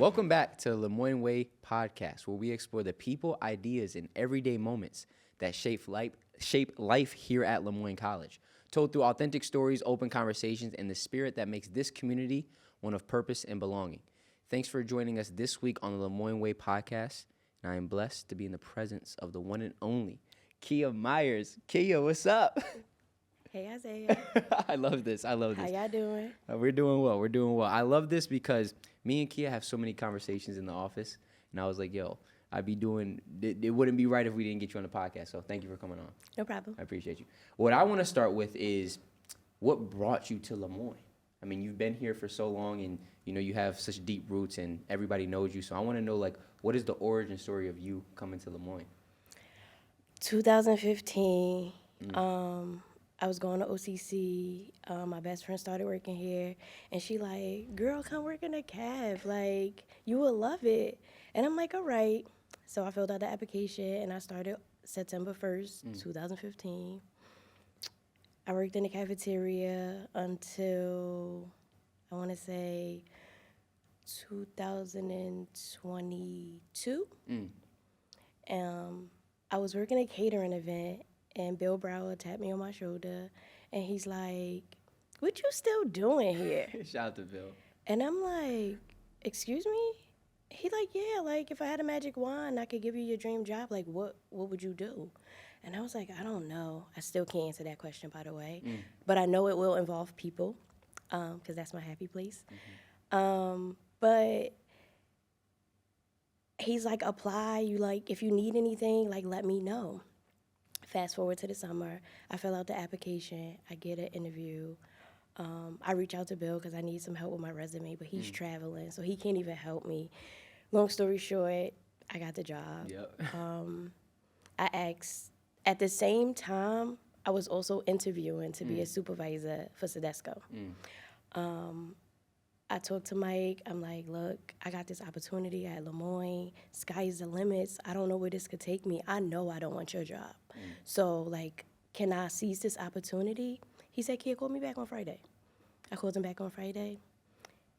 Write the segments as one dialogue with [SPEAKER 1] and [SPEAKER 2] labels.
[SPEAKER 1] Welcome back to the Moyne Way Podcast, where we explore the people, ideas, and everyday moments that shape life here at Moyne College. Told through authentic stories, open conversations, and the spirit that makes this community one of purpose and belonging. Thanks for joining us this week on the Moyne Way Podcast, and I am blessed to be in the presence of the one and only Keya Myers. Keya, what's up?
[SPEAKER 2] Hey, Isaiah.
[SPEAKER 1] I love this.
[SPEAKER 2] How y'all doing?
[SPEAKER 1] We're doing well. I love this because me and Keya have so many conversations in the office, and I was like, yo, it wouldn't be right if we didn't get you on the podcast, so thank you for coming on.
[SPEAKER 2] No problem.
[SPEAKER 1] I appreciate you. What I want to start with is what brought you to Moyne? I mean, you've been here for so long, and, you have such deep roots, and everybody knows you, so I want to know, what is the origin story of you coming to Moyne?
[SPEAKER 2] 2015, I was going to OCC. My best friend started working here, and she like, girl, come work in the caf. Like, you will love it. And I'm like, all right. So I filled out the application, and I started September 1st, 2015. I worked in the cafeteria until, I want to say, 2022. I was working a catering event, and Bill Brower tapped me on my shoulder, and he's like, what you still doing here?
[SPEAKER 1] Shout out to Bill.
[SPEAKER 2] And I'm like, excuse me? He like, yeah, like, if I had a magic wand, I could give you your dream job. Like, what would you do? And I was like, I don't know. I still can't answer that question, by the way. But I know it will involve people, because that's my happy place. But he's like, apply. If you need anything, let me know. Fast forward to the summer, I fill out the application, I get an interview. I reach out to Bill because I need some help with my resume, but he's traveling, so he can't even help me. Long story short, I got the job.
[SPEAKER 1] Yep.
[SPEAKER 2] I asked, at the same time, I was also interviewing to be a supervisor for Sedesco. I talked to Mike. I'm like, look, I got this opportunity at Moyne. Sky's the limits. I don't know where this could take me. I know I don't want your job. So, can I seize this opportunity? He said, Keya, call me back on Friday. I called him back on Friday.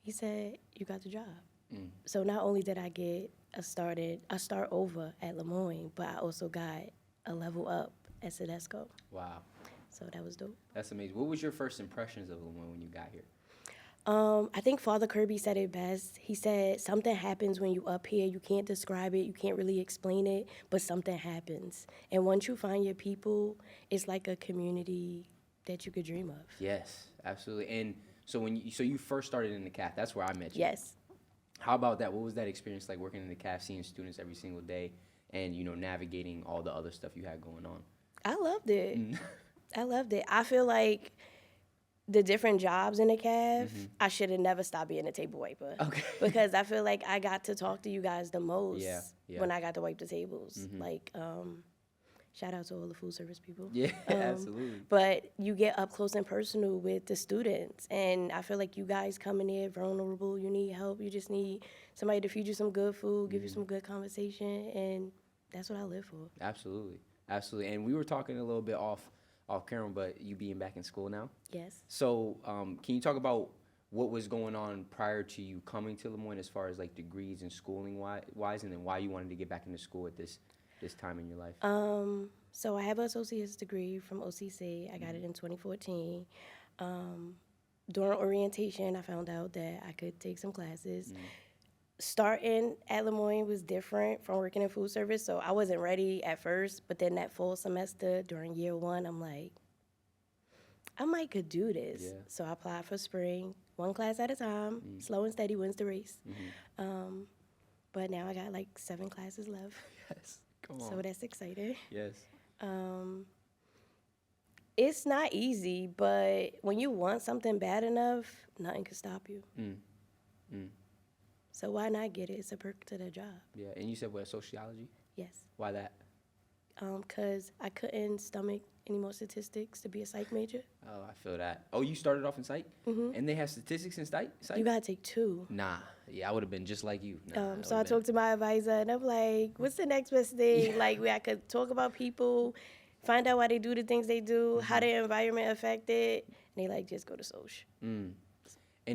[SPEAKER 2] He said, you got the job. So not only did I get a start over at Moyne, but I also got a level up at Sedesco.
[SPEAKER 1] Wow.
[SPEAKER 2] So that was dope.
[SPEAKER 1] That's amazing. What was your first impressions of Moyne when you got here?
[SPEAKER 2] I think Father Kirby said it best. He said, something happens when you up here. You can't describe it. You can't really explain it, but something happens. And once you find your people, it's like a community that you could dream of.
[SPEAKER 1] Yes, absolutely. And so you first started in the CAF, that's where I met you.
[SPEAKER 2] Yes.
[SPEAKER 1] How about that? What was that experience like working in the CAF, seeing students every single day, and navigating all the other stuff you had going on?
[SPEAKER 2] I loved it. I loved it. I feel like the different jobs in the CAF, I should have never stopped being a table wiper. Okay. Because I feel like I got to talk to you guys the most when I got to wipe the tables. Shout out to all the food service people.
[SPEAKER 1] Yeah, absolutely.
[SPEAKER 2] But you get up close and personal with the students. And I feel like you guys come in there vulnerable. You need help. You just need somebody to feed you some good food, give you some good conversation. And that's what I live for.
[SPEAKER 1] Absolutely. Absolutely. And we were talking a little bit off camera, but you being back in school now?
[SPEAKER 2] Yes.
[SPEAKER 1] So can you talk about what was going on prior to you coming to Moyne as far as degrees and schooling wise, and then why you wanted to get back into school at this time in your life?
[SPEAKER 2] So I have an associate's degree from OCC. I got it in 2014. During orientation, I found out that I could take some classes. Starting at Moyne was different from working in food service, so I wasn't ready at first, but then that fall semester during year one, I'm like, I might could do this. Yeah. So I applied for spring, one class at a time, slow and steady wins the race. But now I got 7 classes left.
[SPEAKER 1] Yes, come on.
[SPEAKER 2] So that's exciting.
[SPEAKER 1] Yes.
[SPEAKER 2] It's not easy, but when you want something bad enough, nothing can stop you. So why not get it? It's a perk to the job.
[SPEAKER 1] Yeah, and you said what, sociology?
[SPEAKER 2] Yes.
[SPEAKER 1] Why that?
[SPEAKER 2] Because I couldn't stomach any more statistics to be a psych major.
[SPEAKER 1] Oh, I feel that. Oh, you started off in psych? And they have statistics in psych?
[SPEAKER 2] You got to take 2.
[SPEAKER 1] Nah. Yeah, I would have been just like you.
[SPEAKER 2] So I talked to my advisor, and I'm like, what's the next best thing? Where I could talk about people, find out why they do the things they do, how their environment affected, and they just go to social.
[SPEAKER 1] And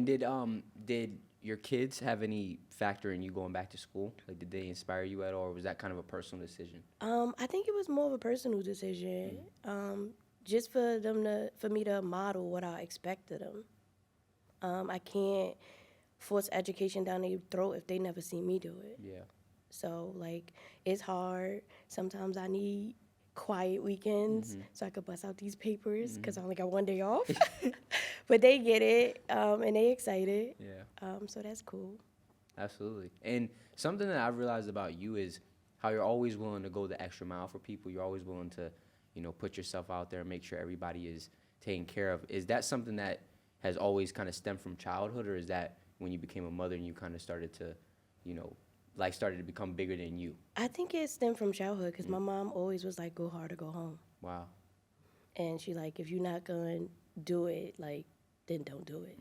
[SPEAKER 1] did your kids have any factor in you going back to school? Like, did they inspire you at all, or was that kind of a personal decision?
[SPEAKER 2] I think it was more of a personal decision. Just for me to model what I expect of them. I can't force education down their throat if they never see me do it.
[SPEAKER 1] Yeah.
[SPEAKER 2] So, like, it's hard. Sometimes I need quiet weekends so I could bust out these papers because I only got one day off. But they get it, and they excited.
[SPEAKER 1] Yeah.
[SPEAKER 2] So that's cool.
[SPEAKER 1] Absolutely. And something that I've realized about you is how you're always willing to go the extra mile for people. You're always willing to, put yourself out there and make sure everybody is taken care of. Is that something that has always kind of stemmed from childhood, or is that when you became a mother and you kind of started to, started to become bigger than you?
[SPEAKER 2] I think it stemmed from childhood because my mom always was like, go hard or go home.
[SPEAKER 1] Wow.
[SPEAKER 2] And she like, if you're not going to do it, like, then don't do it.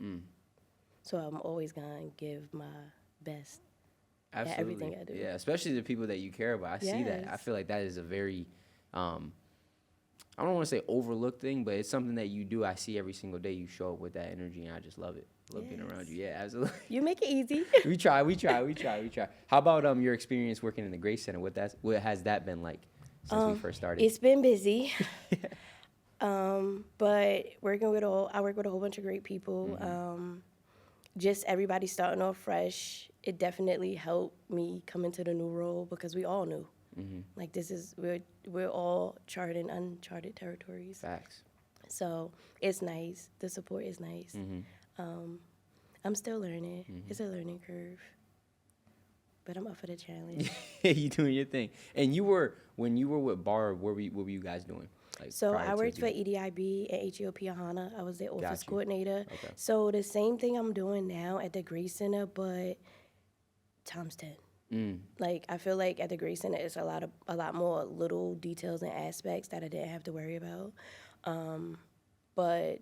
[SPEAKER 2] So I'm always going to give my best at everything I do.
[SPEAKER 1] Yeah, especially the people that you care about. I see that. I
[SPEAKER 2] Yes.
[SPEAKER 1] feel like that is a very, I don't want to say overlooked thing, but it's something that you do. I see every single day you show up with that energy, and I just love it. Love being around you. Yeah, absolutely.
[SPEAKER 2] You make it easy.
[SPEAKER 1] We try. How about your experience working in the Grace Center? What has that been like since we first started?
[SPEAKER 2] It's been busy. But I work with a whole bunch of great people. Just everybody starting off fresh. It definitely helped me come into the new role because we all knew. Like we're all charting uncharted territories.
[SPEAKER 1] Facts.
[SPEAKER 2] So it's nice. The support is nice. I'm still learning. It's a learning curve. But I'm up for the challenge.
[SPEAKER 1] You doing your thing. And when you were with Barb, what were you guys doing? Like,
[SPEAKER 2] So
[SPEAKER 1] prior
[SPEAKER 2] I
[SPEAKER 1] to
[SPEAKER 2] worked for
[SPEAKER 1] being-
[SPEAKER 2] EDIB at HEOP Ahana. I was the office
[SPEAKER 1] Got you.
[SPEAKER 2] coordinator.
[SPEAKER 1] Okay.
[SPEAKER 2] So the same thing I'm doing now at the Grace Center, but times 10. Like I feel like at the Grace Center, it's a lot more little details and aspects that I didn't have to worry about. But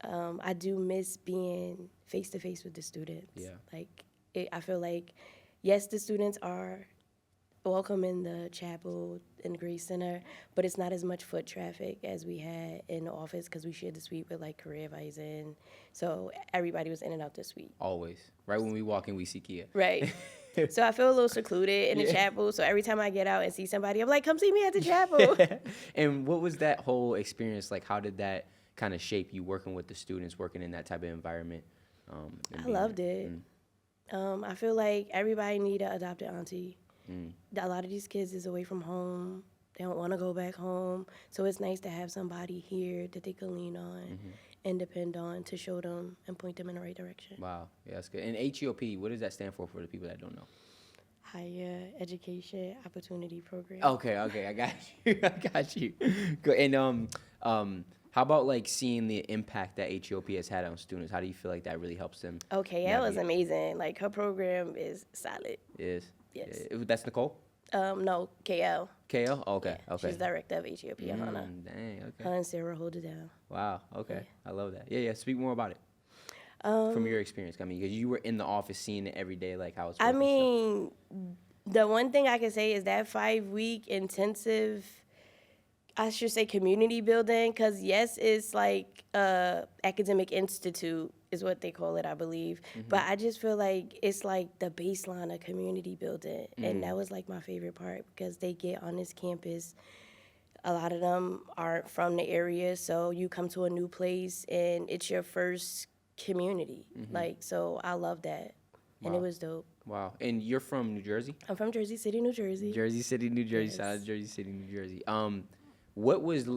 [SPEAKER 2] I do miss being face to face with the students.
[SPEAKER 1] Yeah.
[SPEAKER 2] Like I feel like, yes, the students are welcome in the chapel in the Grace Center, but it's not as much foot traffic as we had in the office because we shared the suite with like career advising. So everybody was in and out the suite.
[SPEAKER 1] Always. Right when we walk in, we see Keya.
[SPEAKER 2] Right. So I feel a little secluded in the chapel. So every time I get out and see somebody, I'm like, come see me at the chapel.
[SPEAKER 1] And what was that whole experience like? How did that kind of shape you working with the students, working in that type of environment?
[SPEAKER 2] I loved it. I feel like everybody need an adopted auntie. A lot of these kids is away from home. They don't want to go back home. So it's nice to have somebody here that they can lean on and depend on to show them and point them in the right direction.
[SPEAKER 1] Wow. Yeah, that's good. And HEOP, what does that stand for the people that don't know?
[SPEAKER 2] Higher Education Opportunity Program.
[SPEAKER 1] Okay, I got you. Good. And how about like seeing the impact that HEOP has had on students? How do you feel like that really helps them?
[SPEAKER 2] Okay, that was amazing. Like her program is solid.
[SPEAKER 1] It is.
[SPEAKER 2] Yes.
[SPEAKER 1] Yeah. That's Nicole?
[SPEAKER 2] No, KL.
[SPEAKER 1] KL? Okay,
[SPEAKER 2] Yeah,
[SPEAKER 1] okay.
[SPEAKER 2] She's director of HEOP Ahana.
[SPEAKER 1] Dang, okay.
[SPEAKER 2] Her and Sarah hold it down.
[SPEAKER 1] Wow, okay. I love that. Yeah, speak more about it. From your experience. I mean, because you were in the office seeing it every day, like how it's
[SPEAKER 2] I
[SPEAKER 1] working,
[SPEAKER 2] mean, the one thing I can say is that 5-week intensive, I should say community building, because yes, it's like academic institute is what they call it, I believe. But I just feel like it's like the baseline of community building. And that was like my favorite part because they get on this campus. A lot of them aren't from the area, so you come to a new place and it's your first community. Like, so I love that. And it was dope.
[SPEAKER 1] Wow. And you're from New Jersey?
[SPEAKER 2] I'm from Jersey City, New Jersey.
[SPEAKER 1] Jersey City, New Jersey.
[SPEAKER 2] Yes.
[SPEAKER 1] Shout out to Jersey City, New Jersey. What was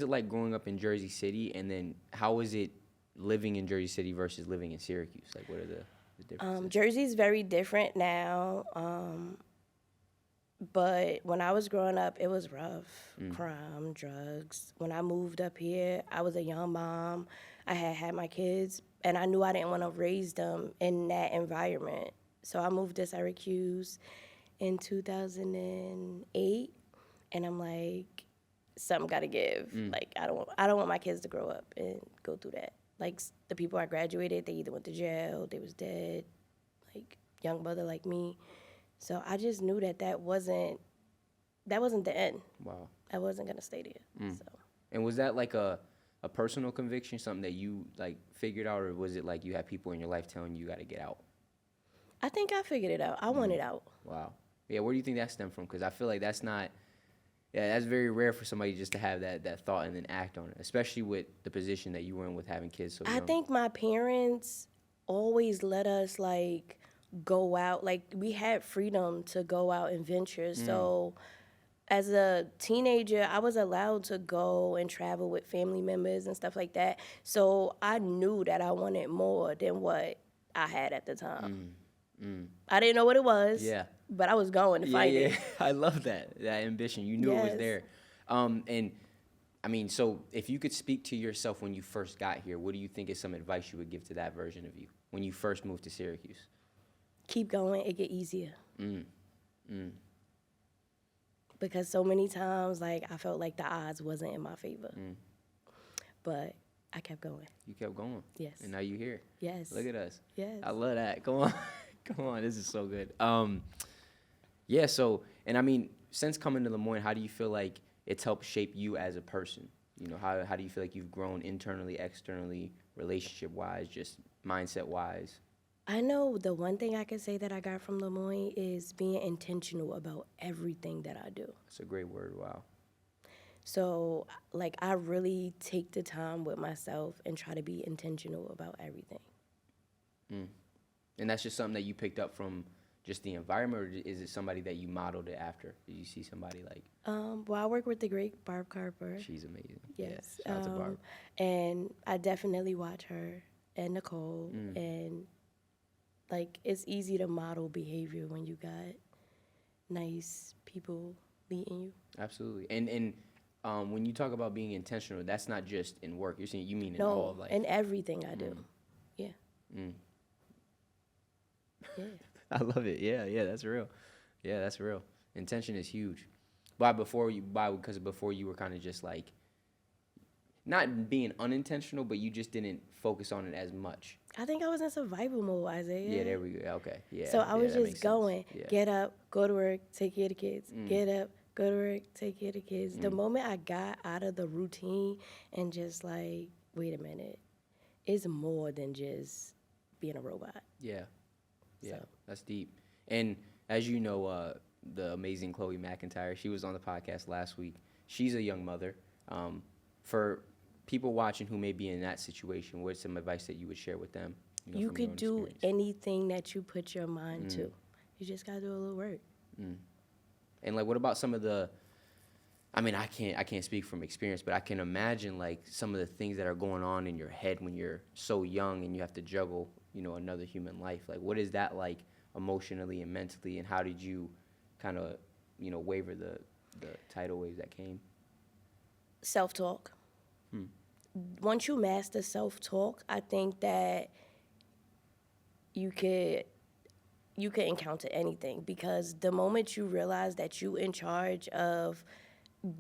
[SPEAKER 1] it like growing up in Jersey City, and then how was it living in Jersey City versus living in Syracuse? Like, what are the differences?
[SPEAKER 2] Jersey's very different now, but when I was growing up, it was rough. Crime, drugs. When I moved up here, I was a young mom. I had my kids, and I knew I didn't want to raise them in that environment. So I moved to Syracuse in 2008, and I'm like, something got to give. Like, I don't want my kids to grow up and go through that. Like, the people I graduated, they either went to jail, they was dead, like, young mother like me. So I just knew that wasn't the end.
[SPEAKER 1] Wow.
[SPEAKER 2] I wasn't going to stay there. So.
[SPEAKER 1] And was that like a a personal conviction, something that you like figured out, or was it like you had people in your life telling you got to get out?
[SPEAKER 2] I think I figured it out. I wanted out.
[SPEAKER 1] Wow. Yeah, where do you think that stemmed from? Because I feel like that's not, yeah, that's very rare for somebody just to have that thought and then act on it, especially with the position that you were in with having kids so young.
[SPEAKER 2] I think my parents always let us like go out. Like we had freedom to go out and venture. So as a teenager, I was allowed to go and travel with family members and stuff like that. So I knew that I wanted more than what I had at the time. I didn't know what it was.
[SPEAKER 1] Yeah.
[SPEAKER 2] But I was going to fight it.
[SPEAKER 1] I love that ambition. You knew it was there. And I mean, so if you could speak to yourself when you first got here, what do you think is some advice you would give to that version of you when you first moved to Syracuse?
[SPEAKER 2] Keep going. It get easier. Because so many times, like, I felt like the odds wasn't in my favor. But I kept going.
[SPEAKER 1] You kept going.
[SPEAKER 2] Yes.
[SPEAKER 1] And now you're here.
[SPEAKER 2] Yes.
[SPEAKER 1] Look at us.
[SPEAKER 2] Yes.
[SPEAKER 1] I love that. Come on. Come on. This is so good. Yeah, so, and I mean, since coming to Lemoyne, how do you feel like it's helped shape you as a person? You know, how do you feel like you've grown internally, externally, relationship-wise, just mindset-wise?
[SPEAKER 2] I know the one thing I can say that I got from Lemoyne is being intentional about everything that I do.
[SPEAKER 1] That's a great word. Wow.
[SPEAKER 2] So, like, I really take the time with myself and try to be intentional about everything.
[SPEAKER 1] And that's just something that you picked up from just the environment, or is it somebody that you modeled it after? Did you see somebody like?
[SPEAKER 2] Well, I work with the great Barb Carper.
[SPEAKER 1] She's amazing.
[SPEAKER 2] Yes.
[SPEAKER 1] Yeah, shout out to Barb.
[SPEAKER 2] And I definitely watch her and Nicole. And, like, it's easy to model behavior when you got nice people leading you.
[SPEAKER 1] Absolutely. And when you talk about being intentional, that's not just in work. You mean in all of life.
[SPEAKER 2] In everything I do. Yeah. Yeah.
[SPEAKER 1] I love it. Yeah, that's real. Yeah, that's real. Intention is huge. Because before you were kind of just like, not being unintentional, but you just didn't focus on it as much.
[SPEAKER 2] I think I was in survival mode, Isaiah.
[SPEAKER 1] Yeah, there we go. Okay, yeah.
[SPEAKER 2] So I was
[SPEAKER 1] that
[SPEAKER 2] just
[SPEAKER 1] makes
[SPEAKER 2] going,
[SPEAKER 1] sense. Yeah.
[SPEAKER 2] get up, go to work, take care of the kids. Get up, go to work, take care of the kids. The moment I got out of the routine and just like, wait a minute, it's more than just being a robot.
[SPEAKER 1] Yeah,
[SPEAKER 2] So.
[SPEAKER 1] that's deep. And as you know, the amazing Chloe McIntyre, she was on the podcast last week. She's a young mother. For people watching who may be in that situation, what's some advice that you would share with them?
[SPEAKER 2] You
[SPEAKER 1] from your
[SPEAKER 2] could
[SPEAKER 1] own
[SPEAKER 2] do
[SPEAKER 1] experience?
[SPEAKER 2] anything that you put your mind to. You just gotta do a little work.
[SPEAKER 1] And like, what about some of the? I mean, I can't speak from experience, but I can imagine like some of the things that are going on in your head when you're so young and you have to juggle, another human life. Like, what is that like emotionally and mentally, and how did you kind of, waver the tidal waves that came?
[SPEAKER 2] Self-talk. Once you master self-talk, I think that you could encounter anything, because the moment you realize that you in charge of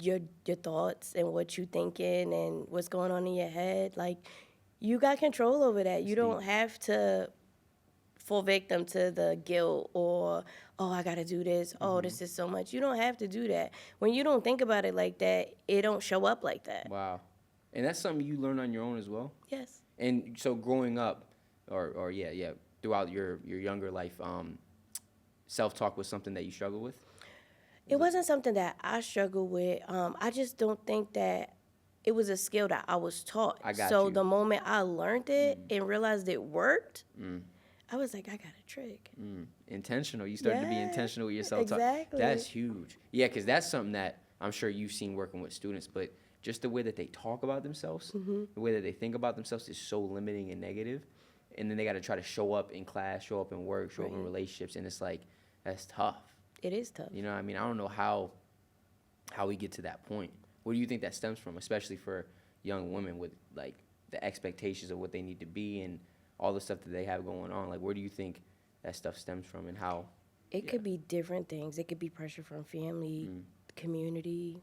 [SPEAKER 2] your thoughts and what you thinking and what's going on in your head, like, you got control over that. You don't have to fall victim to the guilt or, oh, I got to do this. Oh, this is so much. You don't have to do that. When you don't think about it like that, it don't show up like that.
[SPEAKER 1] Wow. And that's something you learn on your own as well?
[SPEAKER 2] Yes.
[SPEAKER 1] And so growing up, or throughout your younger life, self-talk was something that you struggled with?
[SPEAKER 2] It wasn't something that I struggled with. I just don't think that it was a skill that I was taught.
[SPEAKER 1] I got
[SPEAKER 2] so
[SPEAKER 1] you.
[SPEAKER 2] the moment I learned it and realized it worked, I was like, I got a trick.
[SPEAKER 1] Intentional. You started to be intentional with your self-talk.
[SPEAKER 2] Exactly.
[SPEAKER 1] That's huge. Yeah, because that's something that I'm sure you've seen working with students, but just the way that they talk about themselves, the way that they think about themselves is so limiting and negative. And then they got to try to show up in class, show up in work, show up in relationships, and it's like, that's tough.
[SPEAKER 2] It is tough.
[SPEAKER 1] You know what I mean? I don't know how we get to that point. Where do you think that stems from, especially for young women with, like, the expectations of what they need to be and all the stuff that they have going on? Like, where do you think that stuff stems from, and how?
[SPEAKER 2] It could be different things. It could be pressure from family, community,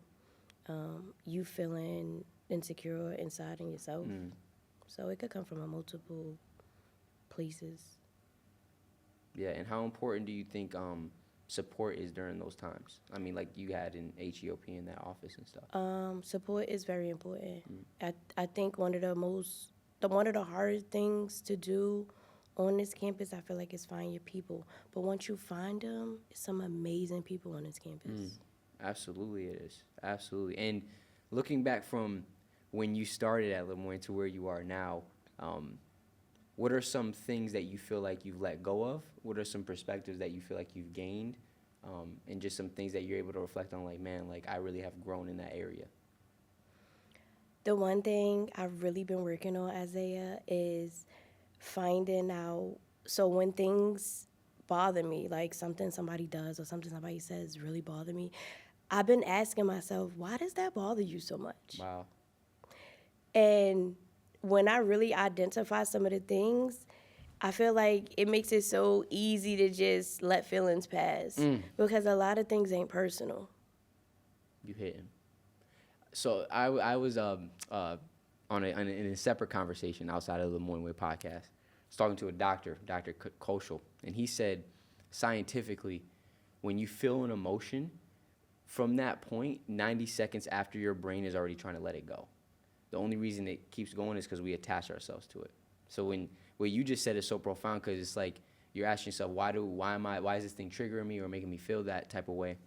[SPEAKER 2] you feeling insecure inside in yourself. So it could come from multiple places.
[SPEAKER 1] Yeah, and how important do you think support is during those times? I mean, like you had in HEOP in that office and stuff.
[SPEAKER 2] Support is very important. I think one of the hardest things to do on this campus, I feel like, is find your people. But once you find them, it's some amazing people on this campus.
[SPEAKER 1] Absolutely, it is. Absolutely. And looking back from when you started at Lemoyne to where you are now, what are some things that you feel like you've let go of? What are some perspectives that you feel like you've gained? And just some things that you're able to reflect on, like, man, like, I really have grown in that area.
[SPEAKER 2] The one thing I've really been working on, Isaiah, is finding out. So when things bother me, like something somebody does or something somebody says really bother me, I've been asking myself, why does that bother you so much?
[SPEAKER 1] Wow.
[SPEAKER 2] And when I really identify some of the things, I feel like it makes it so easy to just let feelings pass because a lot of things ain't personal.
[SPEAKER 1] You hit him. So I was in a separate conversation outside of the Moyne Way Podcast. I was talking to a doctor, Dr. Koschel, and he said scientifically, when you feel an emotion, from that point, 90 seconds after your brain is already trying to let it go. The only reason it keeps going is because we attach ourselves to it. So what you just said is so profound because it's like you're asking yourself, why is this thing triggering me or making me feel that type of way?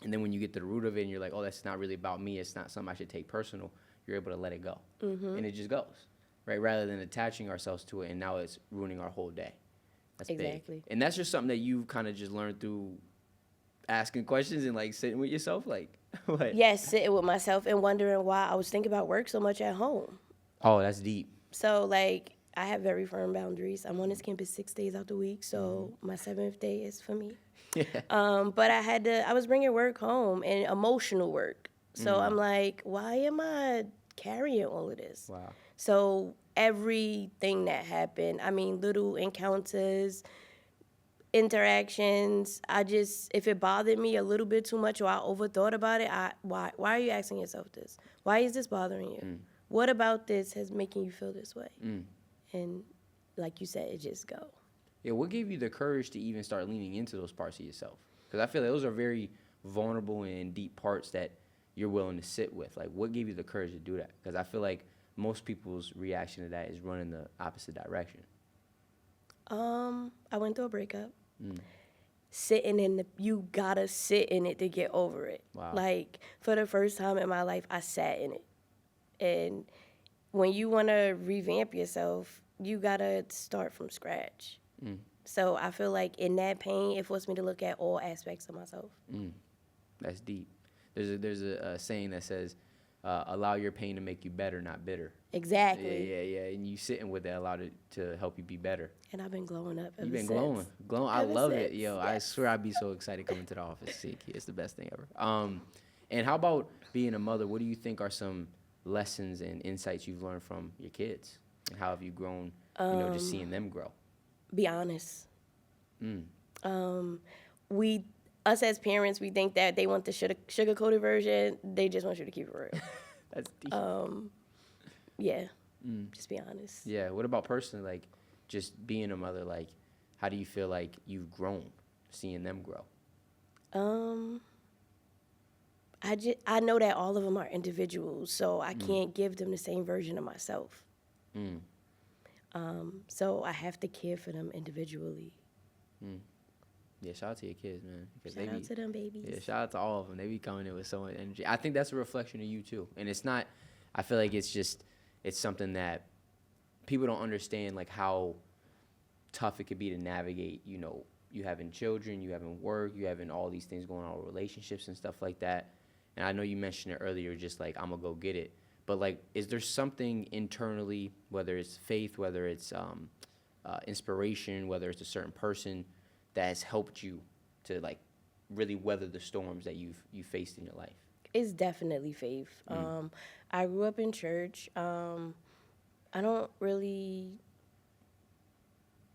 [SPEAKER 1] And then when you get to the root of it and you're like, oh, that's not really about me. It's not something I should take personal. You're able to let it go. And it just goes, right? Rather than attaching ourselves to it and now it's ruining our whole day. That's
[SPEAKER 2] Exactly.
[SPEAKER 1] big. And that's just something that you kind of just learned through asking questions and like sitting with yourself, like what?
[SPEAKER 2] Yes, sitting with myself and wondering why I was thinking about work so much at home.
[SPEAKER 1] Oh, that's deep.
[SPEAKER 2] So, like, I have very firm boundaries. I'm on this campus 6 days out the week, so my 7th day is for me. But I was bringing work home and emotional work. So I'm like, why am I carrying all of this?
[SPEAKER 1] Wow.
[SPEAKER 2] So everything that happened, I mean, little encounters, interactions, if it bothered me a little bit too much or I overthought about it, why are you asking yourself this? Why is this bothering you? What about this is making you feel this way? And like you said, it just go.
[SPEAKER 1] Yeah, what gave you the courage to even start leaning into those parts of yourself? Because I feel like those are very vulnerable and deep parts that you're willing to sit with. Like, what gave you the courage to do that? Because I feel like most people's reaction to that is running the opposite direction.
[SPEAKER 2] I went through a breakup. You gotta sit in it to get over it.
[SPEAKER 1] Wow.
[SPEAKER 2] Like, for the first time in my life, I sat in it. And when you wanna revamp yourself, you gotta start from scratch. So I feel like in that pain, it forced me to look at all aspects of myself.
[SPEAKER 1] That's deep. There's a saying that says, allow your pain to make you better, not bitter.
[SPEAKER 2] Exactly.
[SPEAKER 1] Yeah. And you sitting with that allowed it to help you be better.
[SPEAKER 2] And I've been glowing up ever
[SPEAKER 1] You've been
[SPEAKER 2] since.
[SPEAKER 1] glowing. I
[SPEAKER 2] Ever
[SPEAKER 1] love it.
[SPEAKER 2] since,
[SPEAKER 1] Yo,
[SPEAKER 2] yes.
[SPEAKER 1] I swear I'd be so excited coming to the office. See, it's the best thing ever. And how about being a mother? What do you think are some lessons and insights you've learned from your kids? And how have you grown, just seeing them grow?
[SPEAKER 2] Be honest. Us as parents, we think that they want the sugar-coated version. They just want you to keep it real.
[SPEAKER 1] That's deep.
[SPEAKER 2] Yeah, just be honest.
[SPEAKER 1] Yeah. What about personally, like, just being a mother? Like, how do you feel like you've grown, seeing them grow?
[SPEAKER 2] I know that all of them are individuals, so I can't give them the same version of myself. So I have to care for them individually.
[SPEAKER 1] Yeah, shout out to your kids, man.
[SPEAKER 2] Shout out to them babies.
[SPEAKER 1] Yeah, shout out to all of them. They be coming in with so much energy. I think that's a reflection of you, too. And it's not, I feel like it's something that people don't understand, like, how tough it could be to navigate, you having children, you having work, you having all these things going on with relationships and stuff like that. And I know you mentioned it earlier, just like, I'm going to go get it. But, like, is there something internally, whether it's faith, whether it's inspiration, whether it's a certain person that has helped you to, like, really weather the storms that you've faced in your life?
[SPEAKER 2] It's definitely faith. I grew up in church. I'm not really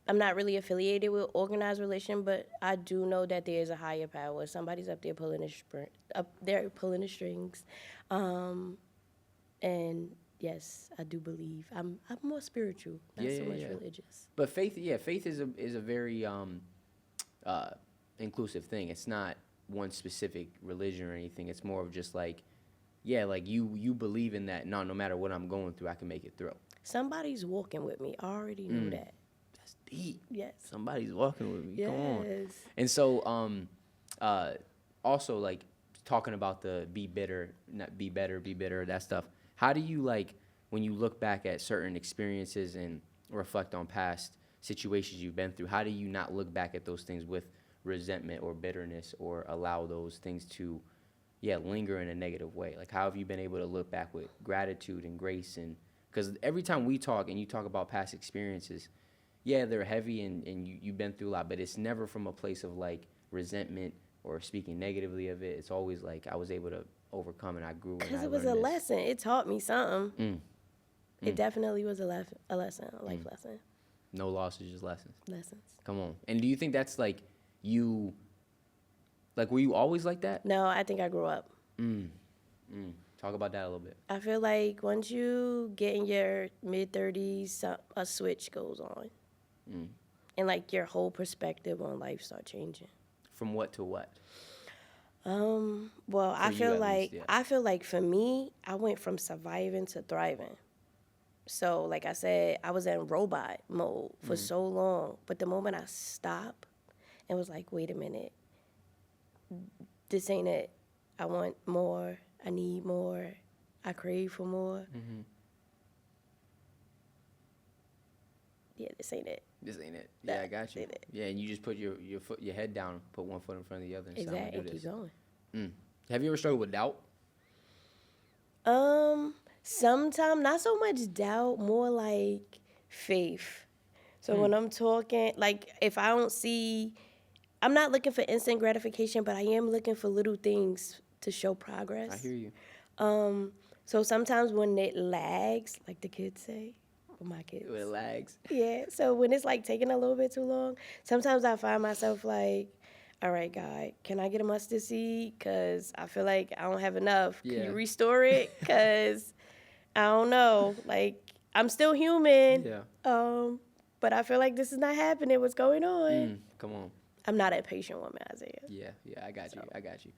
[SPEAKER 2] affiliated with organized religion, but I do know that there is a higher power. Somebody's up there pulling the strings. And yes, I do believe I'm more spiritual, not so much religious.
[SPEAKER 1] But faith is a very inclusive thing. It's not one specific religion or anything. It's more of just like, yeah, like you believe in that. No matter what I'm going through, I can make it through.
[SPEAKER 2] Somebody's walking with me. I already know that.
[SPEAKER 1] That's deep.
[SPEAKER 2] Yes.
[SPEAKER 1] Somebody's walking with me.
[SPEAKER 2] Yes.
[SPEAKER 1] Come on. And so, also like talking about the be bitter, not be better, that stuff. How do you like when you look back at certain experiences and reflect on past situations you've been through? How do you not look back at those things with resentment or bitterness or allow those things to, linger in a negative way? Like, how have you been able to look back with gratitude and grace? And because every time we talk and you talk about past experiences, they're heavy and you've been through a lot, but it's never from a place of like resentment or speaking negatively of it. It's always like I was able to overcome and I grew.
[SPEAKER 2] Because it was a lesson. It taught me something. It definitely was a lesson, a life lesson.
[SPEAKER 1] No losses, just lessons.
[SPEAKER 2] Lessons.
[SPEAKER 1] Come on. And do you think that's like you, like were you always like that?
[SPEAKER 2] No, I think I grew up.
[SPEAKER 1] Talk about that a little bit.
[SPEAKER 2] I feel like once you get in your mid-30s, a switch goes on. And like your whole perspective on life start changing.
[SPEAKER 1] From what to what?
[SPEAKER 2] Well, I feel like for me, I went from surviving to thriving. So, like I said, I was in robot mode for so long. But the moment I stopped and was like, wait a minute, this ain't it. I want more. I need more. I crave for more. Yeah, this ain't it.
[SPEAKER 1] This ain't it. Yeah, I got you. Yeah, and you just put your head down, put one foot in front of the other, and
[SPEAKER 2] Exactly.
[SPEAKER 1] I'm gonna do
[SPEAKER 2] Keep
[SPEAKER 1] this.
[SPEAKER 2] going.
[SPEAKER 1] Have you ever struggled with doubt?
[SPEAKER 2] Sometimes not so much doubt, more like faith. So when I'm talking, like if I don't see, I'm not looking for instant gratification, but I am looking for little things to show progress.
[SPEAKER 1] I hear you.
[SPEAKER 2] So sometimes when it lags, like the kids say, or my kids.
[SPEAKER 1] When it lags.
[SPEAKER 2] Yeah. So when it's like taking a little bit too long, sometimes I find myself like, all right, God, can I get a mustard seed? Because I feel like I don't have enough. Can you restore it? Because I don't know. Like, I'm still human.
[SPEAKER 1] Yeah.
[SPEAKER 2] But I feel like this is not happening. What's going on?
[SPEAKER 1] Come on.
[SPEAKER 2] I'm not a patient woman, Isaiah.
[SPEAKER 1] Yeah, I got you.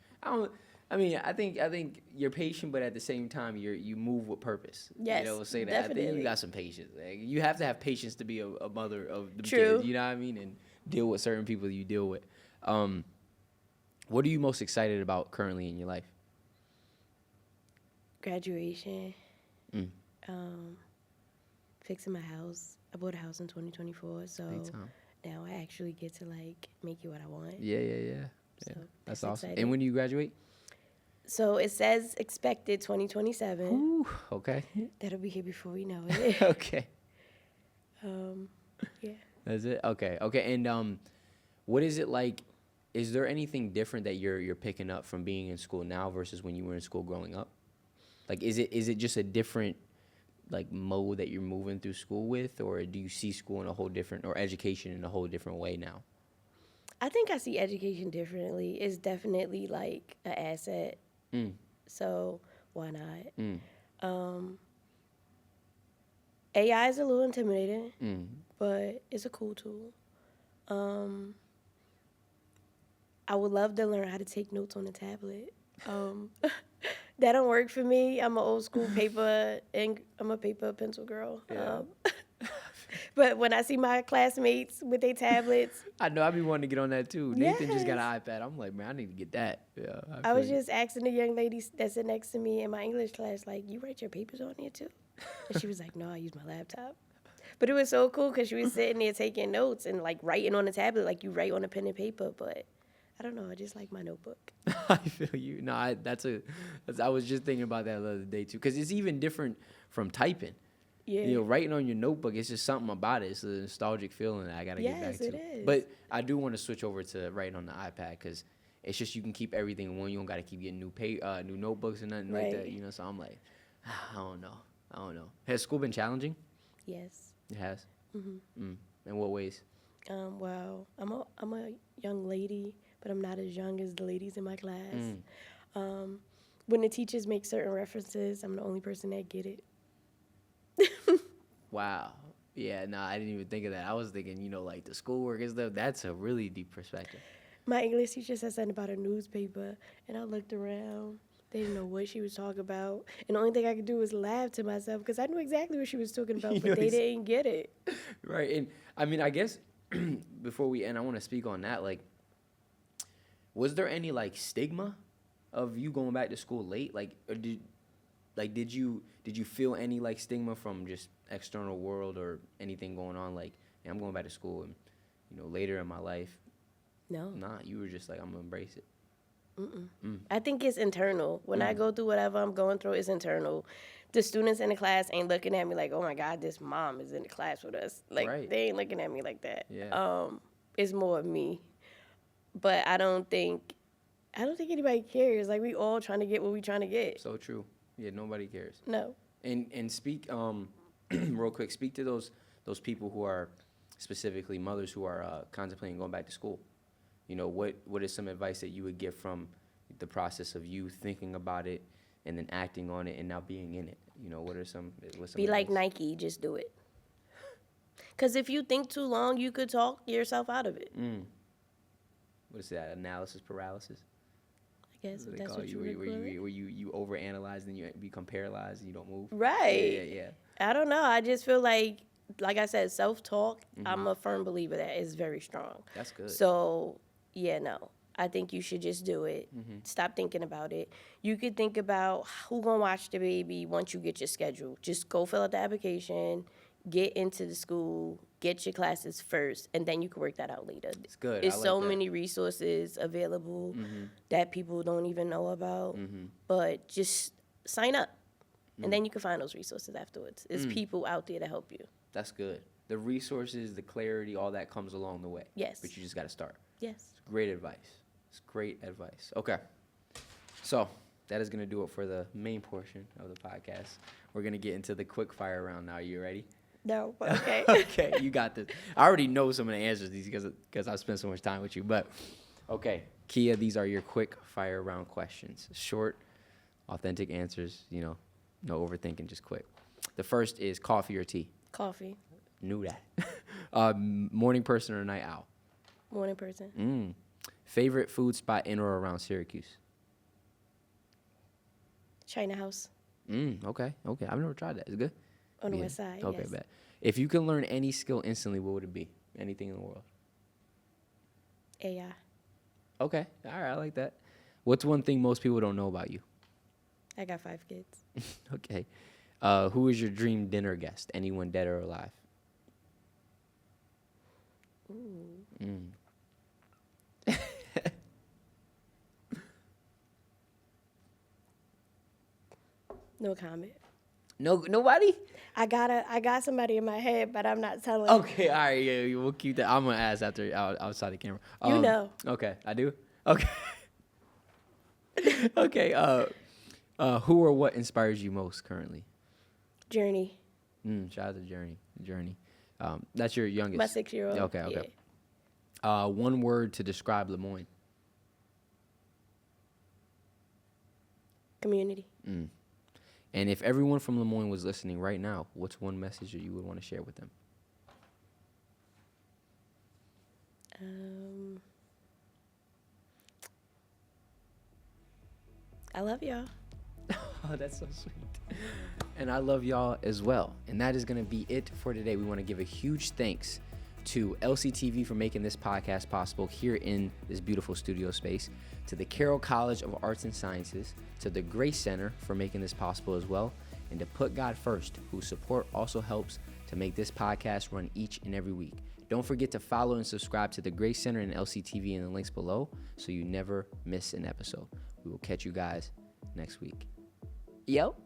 [SPEAKER 1] I think you're patient, but at the same time, you move with purpose.
[SPEAKER 2] Yes,
[SPEAKER 1] you know, say that.
[SPEAKER 2] definitely.
[SPEAKER 1] I think you got some patience. Like, you have to have patience to be a mother of the
[SPEAKER 2] True.
[SPEAKER 1] kids. You know what I mean, and deal with certain people you deal with. What are you most excited about currently in your life?
[SPEAKER 2] Graduation. Fixing my house. I bought a house in 2024, so now I actually get to like make it what I want.
[SPEAKER 1] Yeah.
[SPEAKER 2] So
[SPEAKER 1] That's awesome.
[SPEAKER 2] exciting.
[SPEAKER 1] And when do you graduate?
[SPEAKER 2] So it says expected 2027.
[SPEAKER 1] Ooh, okay.
[SPEAKER 2] That'll be here before we know it.
[SPEAKER 1] Okay.
[SPEAKER 2] Yeah.
[SPEAKER 1] That's it. Okay. And what is it like? Is there anything different that you're picking up from being in school now versus when you were in school growing up? Like, is it just a different like mode that you're moving through school with, or do you see school in a whole different, or education in a whole different way now?
[SPEAKER 2] I think I see education differently. It's definitely like an asset. So why not? AI is a little intimidating, but it's a cool tool. I would love to learn how to take notes on a tablet. That don't work for me. I'm an old school paper, and I'm a paper pencil girl.
[SPEAKER 1] Yeah.
[SPEAKER 2] But when I see my classmates with their tablets,
[SPEAKER 1] I know I be wanting to get on that too. Nathan just got
[SPEAKER 2] Yes.
[SPEAKER 1] an iPad. I'm like, man, I need to get that. Yeah.
[SPEAKER 2] I was just asking the young lady that sit next to me in my English class, like, you write your papers on here too? And she was like, no, I use my laptop. But it was so cool because she was sitting there taking notes and like writing on a tablet like you write on a pen and paper. But I don't know, I just like my notebook.
[SPEAKER 1] I feel you. No, I was just thinking about that the other day too, because it's even different from typing.
[SPEAKER 2] Yeah.
[SPEAKER 1] You know, writing on your notebook, it's just something about it. It's a nostalgic feeling that I gotta get back
[SPEAKER 2] Yes,
[SPEAKER 1] to.
[SPEAKER 2] it is.
[SPEAKER 1] But I do want to switch over to writing on the iPad because it's just you can keep everything in one. You don't gotta keep getting new notebooks and nothing like that.
[SPEAKER 2] Right.
[SPEAKER 1] You know, so I'm like, I don't know. Has school been challenging?
[SPEAKER 2] Yes.
[SPEAKER 1] It has. In what ways?
[SPEAKER 2] Well, I'm a young lady, but I'm not as young as the ladies in my class. When the teachers make certain references, I'm the only person that get it.
[SPEAKER 1] Wow. Yeah, no, I didn't even think of that. I was thinking, like the schoolwork and stuff. That's a really deep perspective.
[SPEAKER 2] My English teacher said something about a newspaper, and I looked around. They didn't know what she was talking about. And the only thing I could do was laugh to myself because I knew exactly what she was talking about, but they didn't get it.
[SPEAKER 1] Right. And I mean, I guess before we end, I want to speak on that. Like, was there any like stigma of you going back to school late? Like, or did you feel any like stigma from just external world or anything going on? Like, hey, I'm going back to school, and later in my life.
[SPEAKER 2] No.
[SPEAKER 1] Nah, you were just like, I'm gonna embrace it.
[SPEAKER 2] I think it's internal. When I go through whatever I'm going through, it's internal. The students in the class ain't looking at me like, oh my God, this mom is in the class with us. Like,
[SPEAKER 1] Right.
[SPEAKER 2] They ain't looking at me like that.
[SPEAKER 1] Yeah.
[SPEAKER 2] It's more of me. But I don't think anybody cares. Like, we all trying to get what we trying to get.
[SPEAKER 1] So true. Yeah, nobody cares.
[SPEAKER 2] No.
[SPEAKER 1] And speak real quick. Speak to those people who are specifically mothers who are contemplating going back to school. What is some advice that you would give from the process of you thinking about it and then acting on it and now being in it? What's some
[SPEAKER 2] Be like
[SPEAKER 1] advice?
[SPEAKER 2] Nike, just do it. Because if you think too long, you could talk yourself out of it.
[SPEAKER 1] What is that? Analysis paralysis?
[SPEAKER 2] I guess
[SPEAKER 1] What
[SPEAKER 2] that's
[SPEAKER 1] call
[SPEAKER 2] what you would call it.
[SPEAKER 1] where you overanalyze and you become paralyzed and you don't move.
[SPEAKER 2] Right.
[SPEAKER 1] Yeah.
[SPEAKER 2] I don't know. I just feel like I said, self-talk, I'm a firm believer that is very strong.
[SPEAKER 1] That's good.
[SPEAKER 2] So, yeah, no. I think you should just do it. Stop thinking about it. You could think about who gonna watch the baby once you get your schedule. Just go fill out the application, get into the school, get your classes first, and then you can work that out later.
[SPEAKER 1] It's good.
[SPEAKER 2] There's
[SPEAKER 1] I like
[SPEAKER 2] so
[SPEAKER 1] that.
[SPEAKER 2] many resources available that people don't even know about. But just sign up, and then you can find those resources afterwards. There's people out there to help you.
[SPEAKER 1] That's good. The resources, the clarity, all that comes along the way.
[SPEAKER 2] Yes.
[SPEAKER 1] But you just got to start.
[SPEAKER 2] Yes.
[SPEAKER 1] It's great advice. It's great advice. Okay. So that is going to do it for the main portion of the podcast. We're going to get into the quick fire round now. You ready?
[SPEAKER 2] No, but okay.
[SPEAKER 1] Okay, you got this. I already know some of the answers to these because I've spent so much time with you. But, okay, Keya, these are your quick fire round questions. Short, authentic answers, no overthinking, just quick. The first is coffee or tea?
[SPEAKER 2] Coffee.
[SPEAKER 1] Knew that. Morning person or night owl?
[SPEAKER 2] Morning person.
[SPEAKER 1] Favorite food spot in or around Syracuse?
[SPEAKER 2] China House
[SPEAKER 1] Okay. I've never tried that. Is it good?
[SPEAKER 2] on the west side.
[SPEAKER 1] Okay,
[SPEAKER 2] Yes.
[SPEAKER 1] bet. If you can learn any skill instantly, what would it be? Anything in the world?
[SPEAKER 2] AI.
[SPEAKER 1] Okay. All right. I like that. What's one thing most people don't know about you?
[SPEAKER 2] I got 5 kids.
[SPEAKER 1] Okay. Who is your dream dinner guest? Anyone dead or alive?
[SPEAKER 2] Ooh. No comment.
[SPEAKER 1] No, nobody?
[SPEAKER 2] I got somebody in my head, but I'm not telling.
[SPEAKER 1] Okay. All right. Yeah, we'll keep that. I'm gonna ask after outside the camera.
[SPEAKER 2] You know.
[SPEAKER 1] Okay. I do. Okay. Okay. Who or what inspires you most currently?
[SPEAKER 2] Journey.
[SPEAKER 1] Shout out to Journey. That's your youngest.
[SPEAKER 2] My 6-year-old.
[SPEAKER 1] Okay.
[SPEAKER 2] Yeah.
[SPEAKER 1] One word to describe Lemoyne.
[SPEAKER 2] Community.
[SPEAKER 1] And if everyone from Lemoyne was listening right now, what's one message that you would want to share with them?
[SPEAKER 2] I love y'all.
[SPEAKER 1] Oh, that's so sweet. And I love y'all as well. And that is going to be it for today. We want to give a huge thanks to LCTV for making this podcast possible here in this beautiful studio space, to the Carroll College of Arts and Sciences, to the Grace Center for making this possible as well, and to Put God First, whose support also helps to make this podcast run each and every week. Don't forget to follow and subscribe to the Grace Center and LCTV in the links below so you never miss an episode. We will catch you guys next week. Yo.